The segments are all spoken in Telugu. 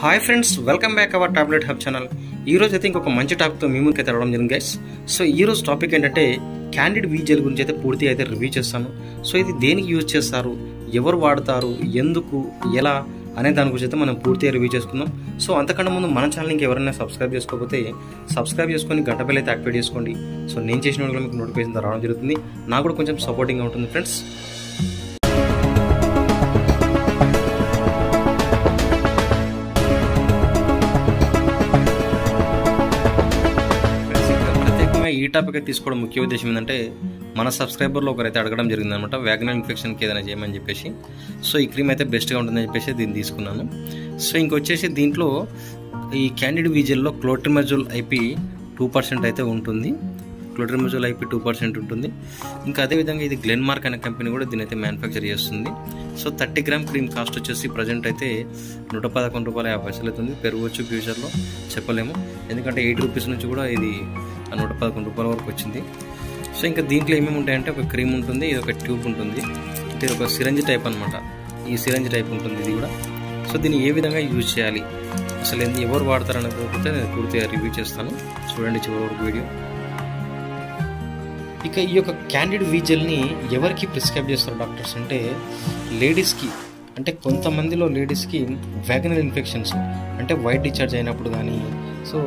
Hi friends, welcome back our tablet hub channel. ఈ రోజు అయితే ఇంకొక మంచి టాపిక్తో మీ ముందుకైతే రావడం జరిగింది గైస్. సో ఈ రోజు టాపిక్ ఏంటంటే క్యాండిడ్ వీ జెల్ గురించి అయితే పూర్తి అయితే రివ్యూ చేస్తాను. సో ఇది దేనికి యూజ్ చేస్తారు, ఎవరు వాడతారు, ఎందుకు, ఎలా అనే దాని గురించి అయితే మనం పూర్తిగా రివ్యూ చేసుకుందాం. సో అంతకన్నా ముందు మన ఛానల్ ఎవరైనా సబ్స్క్రైబ్ చేసుకోకపోతే సబ్స్క్రైబ్ చేసుకొని గంట బెల్ అయితే యాక్టివేట్ చేసుకోండి. సో నేను చేసిన వీడియోలో మీకు నోటిఫికేషన్ రావడం జరుగుతుంది. నాకు కూడా కొంచెం సపోర్టింగ్గా ఉంటుంది ఫ్రెండ్స్. ఈ టాపిక్ అయితే తీసుకోవడం ముఖ్య ఉద్దేశం ఏంటంటే మన సబ్స్క్రైబర్లో ఒకరైతే అడగడం జరిగిందనమాట, వ్యాగనల్ ఇన్ఫెక్షన్కి ఏదైనా చేయమని చెప్పేసి. సో ఈ క్రీమ్ అయితే బెస్ట్గా ఉంటుందని చెప్పేసి దీన్ని తీసుకున్నాను. సో ఇంకొచ్చేసి దీంట్లో ఈ క్యాండిడ్ వీ జెల్లో క్లోట్రిమజోల్ ఐపీ 2% అయితే ఉంటుంది. క్లోట్రిమజోల్ ఐపీ 2% ఉంటుంది. ఇంకా అదేవిధంగా ఇది గ్లెన్మార్క్ అనే కంపెనీ కూడా దీని అయితే మ్యానుఫ్యాక్చర్ చేస్తుంది. సో 30 గ్రామ్ క్రీమ్ కాస్ట్ వచ్చేసి ప్రజెంట్ అయితే ₹111.50 అవుతుంది. పెరగవచ్చు ఫ్యూచర్లో, చెప్పలేము. ఎందుకంటే 8 రూపీస్ నుంచి కూడా ఇది ₹111 వరకు వచ్చింది. సో ఇంకా దీంట్లో ఏమేమి ఉంటాయంటే ఒక క్రీమ్ ఉంటుంది, ఇది ఒక ట్యూబ్ ఉంటుంది, ఇది ఒక సిరంజ్ టైప్ అనమాట. ఈ సిరంజ్ టైప్ ఉంటుంది ఇది కూడా. సో దీన్ని ఏ విధంగా యూజ్ చేయాలి, అసలు ఎవరు వాడతారనే పోతే నేను పూర్తిగా రివ్యూ చేస్తాను. చూడండి చివరి వరకు వీడియో. ఇక ఈ యొక్క క్యాండిడ్ వీ జెల్ని ఎవరికి ప్రిస్క్రైబ్ చేస్తారు డాక్టర్స్ అంటే లేడీస్కి. అంటే కొంతమందిలో లేడీస్కి వ్యాగనల్ ఇన్ఫెక్షన్స్ అంటే వైట్ డిశ్చార్జ్ అయినప్పుడు కానీ, సో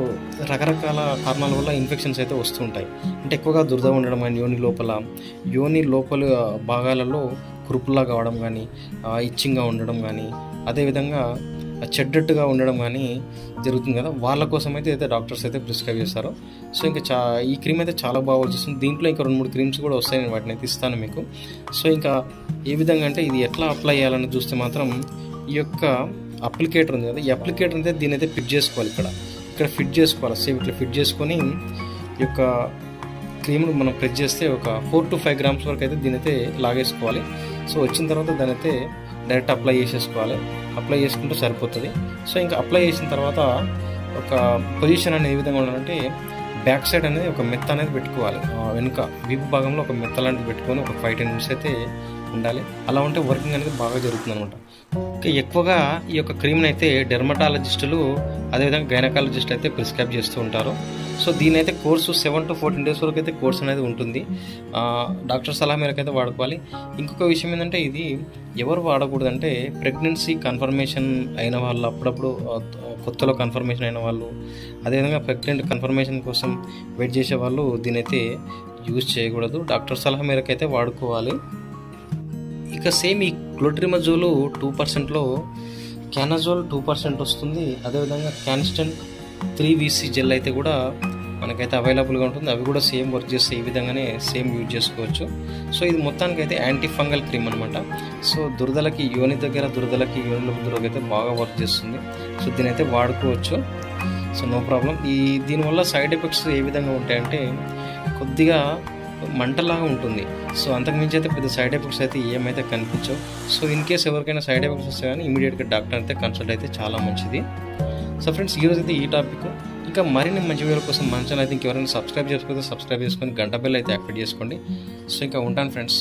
రకరకాల కారణాల వల్ల ఇన్ఫెక్షన్స్ అయితే వస్తూ ఉంటాయి. అంటే ఎక్కువగా దురద ఉండడం కానీ, యోని లోపల భాగాలలో కురుపులా కావడం కానీ, ఇచ్చింగ్గా ఉండడం కానీ, అదేవిధంగా చెడ్డట్టుగా ఉండడం కానీ జరుగుతుంది కదా. వాళ్ళ కోసం అయితే డాక్టర్స్ అయితే ప్రిస్క్రైబ్ చేస్తారు. సో ఇంకా ఈ క్రీమ్ అయితే చాలా బాగా వచ్చేస్తుంది. దీంట్లో ఇంకా 2-3 క్రీమ్స్ కూడా వస్తాయి, నేను వాటిని అయితే ఇస్తాను మీకు. సో ఇంకా ఏ విధంగా అంటే ఇది ఎట్లా అప్లై చేయాలని చూస్తే మాత్రం ఈ యొక్క అప్లికేటర్ ఉంది కదా, ఈ అప్లికేటర్ అయితే దీని అయితే ఫిట్ చేసుకోవాలి. ఇక్కడ ఫిట్ చేసుకోవాలి. సేమ్ ఇట్లా ఫిట్ చేసుకొని ఈ యొక్క క్రీమ్ను మనం ప్రెస్ చేస్తే ఒక 4 to 5 grams వరకు అయితే దీని అయితే లాగేసుకోవాలి. సో వచ్చిన తర్వాత దాని అయితే డైరెక్ట్ అప్లై చేసేసుకోవాలి. అప్లై చేసుకుంటే సరిపోతుంది. సో ఇంకా అప్లై చేసిన తర్వాత ఒక పొజిషన్ అనేది ఏ విధంగా ఉండాలంటే బ్యాక్ సైడ్ అనేది ఒక మెత్త అనేది పెట్టుకోవాలి. వెనుక వీపు భాగంలో ఒక మెత్త లాంటిది పెట్టుకొని ఒక 5-10 minutes అయితే ఉండాలి. అలా ఉంటే వర్కింగ్ అనేది బాగా జరుగుతుంది అనమాట. ఇంకా ఎక్కువగా ఈ యొక్క క్రీమ్ని అయితే డెర్మటాలజిస్టులు అదేవిధంగా గైనకాలజిస్ట్ అయితే ప్రిస్క్రైబ్ చేస్తూ ఉంటారు. సో దీని అయితే కోర్సు 7 to 14 days వరకు అయితే కోర్స్ అనేది ఉంటుంది. డాక్టర్ సలహా మేరకు అయితే వాడుకోవాలి. ఇంకొక విషయం ఏంటంటే ఇది ఎవరు వాడకూడదంటే ప్రెగ్నెన్సీ కన్ఫర్మేషన్ అయిన వాళ్ళు, అప్పుడప్పుడు కొత్తలో కన్ఫర్మేషన్ అయిన వాళ్ళు, అదేవిధంగా ప్రెగ్నెంట్ కన్ఫర్మేషన్ కోసం వెయిట్ చేసే వాళ్ళు దీని అయితే యూజ్ చేయకూడదు. డాక్టర్ సలహా మేరకు అయితే వాడుకోవాలి. ఇక సేమ్ ఈ క్లోట్రిమజోల్ 2%లో క్యానజోల్ 2% వస్తుంది. అదేవిధంగా క్యాన్స్టన్ 3VC జెల్ అయితే కూడా మనకైతే అవైలబుల్గా ఉంటుంది. అవి కూడా సేమ్ వర్క్ చేస్తే ఈ విధంగానే సేమ్ యూజ్ చేసుకోవచ్చు. సో ఇది మొత్తానికి అయితే యాంటీ ఫంగల్ క్రీమ్ అనమాట. సో దురదలకి యోని దురదలకి అయితే బాగా వర్క్ చేస్తుంది. సో దీని అయితే వాడుకోవచ్చు. So no problem. దీనివల్ల సైడ్ ఎఫెక్ట్స్ ఏ విధంగా ఉంటాయంటే కొద్దిగా మంటలాగా ఉంటుంది. సో అంతకుమించి అయితే పెద్ద సైడ్ ఎఫెక్ట్స్ అయితే ఏమైతే కనిపించవు. సో ఇన్ కేస్ ఎవరికైనా సైడ్ ఎఫెక్ట్స్ వస్తే కానీ ఇమీడియట్గా డాక్టర్ అయితే కన్సల్ట్ అయితే చాలా మంచిది. సో ఫ్రెండ్స్, ఈరోజు అయితే ఈ టాపిక్. ఇంకా మరిన్ని మంచి వీడియోల కోసం మన ఛానల్ అయితే ఇంకెవరైనా సబ్స్క్రైబ్ చేసుకోకపోతే సబ్స్క్రైబ్ చేసుకొని గంట బెల్ అయితే యాక్టివేట్ చేసుకోండి. సో ఇంకా ఉంటాను ఫ్రెండ్స్.